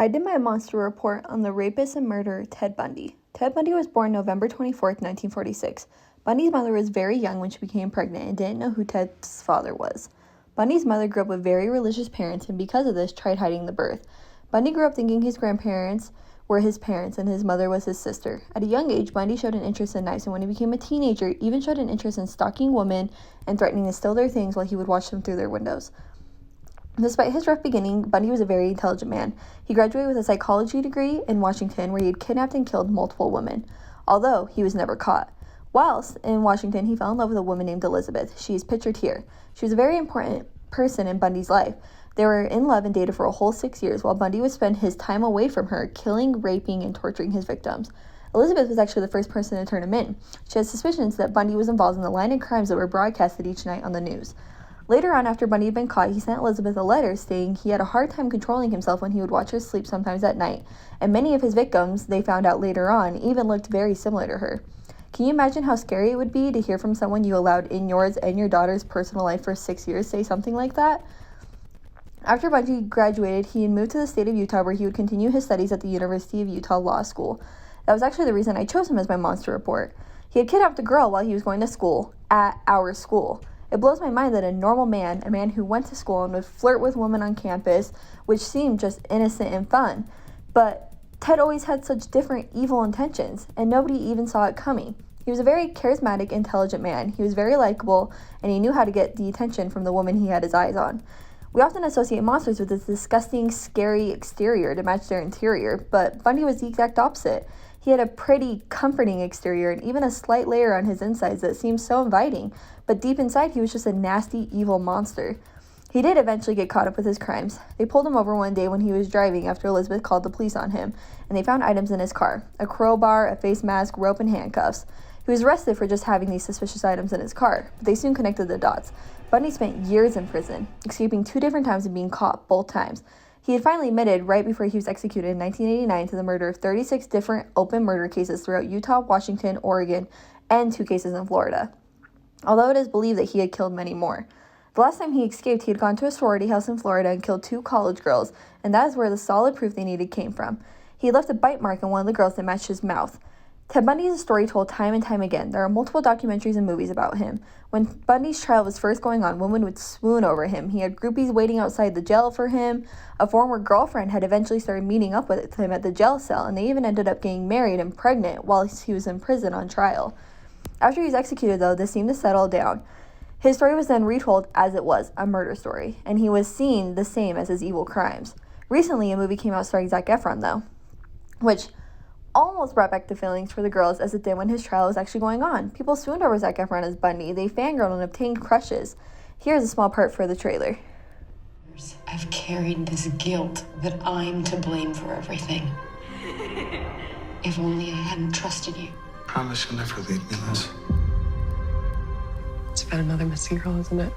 I did my monster report on the rapist and murderer Ted Bundy. Ted Bundy was born November 24th, 1946. Bundy's mother was very young when she became pregnant and didn't know who Ted's father was. Bundy's mother grew up with very religious parents and because of this tried hiding the birth. Bundy grew up thinking his grandparents were his parents and his mother was his sister. At a young age, Bundy showed an interest in knives and when he became a teenager, even showed an interest in stalking women and threatening to steal their things while he would watch them through their windows. Despite his rough beginning, Bundy was a very intelligent man. He graduated with a psychology degree in Washington where he had kidnapped and killed multiple women, although he was never caught. Whilst in Washington, he fell in love with a woman named Elizabeth. She is pictured here. She was a very important person in Bundy's life. They were in love and dated for a whole 6 years, while Bundy would spend his time away from her, killing, raping, and torturing his victims. Elizabeth was actually the first person to turn him in. She had suspicions that Bundy was involved in the line of crimes that were broadcasted each night on the news. Later on, after Bundy had been caught, he sent Elizabeth a letter stating he had a hard time controlling himself when he would watch her sleep sometimes at night, and many of his victims, they found out later on, even looked very similar to her. Can you imagine how scary it would be to hear from someone you allowed in yours and your daughter's personal life for 6 years say something like that? After Bundy graduated, he had moved to the state of Utah where he would continue his studies at the University of Utah Law School. That was actually the reason I chose him as my monster report. He had kidnapped a girl while he was going to school, at our school. It blows my mind that a normal man, a man who went to school and would flirt with women on campus, which seemed just innocent and fun, but Ted always had such different evil intentions, and nobody even saw it coming. He was a very charismatic, intelligent man. He was very likable, and he knew how to get the attention from the woman he had his eyes on. We often associate monsters with this disgusting, scary exterior to match their interior, but Bundy was the exact opposite. He had a pretty, comforting exterior and even a slight layer on his insides that seemed so inviting, but deep inside he was just a nasty, evil monster. He did eventually get caught up with his crimes. They pulled him over one day when he was driving after Elizabeth called the police on him, and they found items in his car: a crowbar, a face mask, rope, and handcuffs. He was arrested for just having these suspicious items in his car, but they soon connected the dots. Bundy spent years in prison, escaping 2 different times and being caught both times. He had finally admitted right before he was executed in 1989 to the murder of 36 different open murder cases throughout Utah, Washington, Oregon, and 2 cases in Florida, although it is believed that he had killed many more. The last time he escaped, he had gone to a sorority house in Florida and killed 2 college girls, and that is where the solid proof they needed came from. He left a bite mark on one of the girls that matched his mouth. Ted Bundy is a story told time and time again. There are multiple documentaries and movies about him. When Bundy's trial was first going on, women would swoon over him. He had groupies waiting outside the jail for him. A former girlfriend had eventually started meeting up with him at the jail cell, and they even ended up getting married and pregnant while he was in prison on trial. After he was executed, though, this seemed to settle down. His story was then retold as it was, a murder story, and he was seen the same as his evil crimes. Recently, a movie came out starring Zac Efron, though, which almost brought back the feelings for the girls as it did when his trial was actually going on. People swooned over Zac Efron as Bundy. They fangirled and obtained crushes. Here's a small part for the trailer. I've carried this guilt that I'm to blame for everything. If only I hadn't trusted you. Promise you'll never leave me, Liz. It's about another missing girl, isn't it?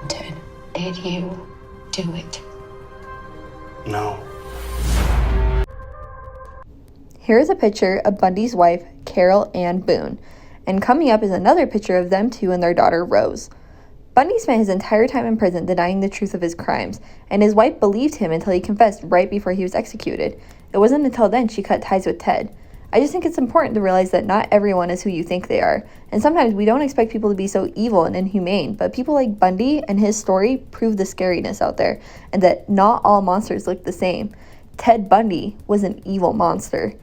Ted, did you do it? No. Here's a picture of Bundy's wife, Carol Ann Boone, and coming up is another picture of them two and their daughter, Rose. Bundy spent his entire time in prison denying the truth of his crimes, and his wife believed him until he confessed right before he was executed. It wasn't until then she cut ties with Ted. I just think it's important to realize that not everyone is who you think they are, and sometimes we don't expect people to be so evil and inhumane, but people like Bundy and his story prove the scariness out there, and that not all monsters look the same. Ted Bundy was an evil monster.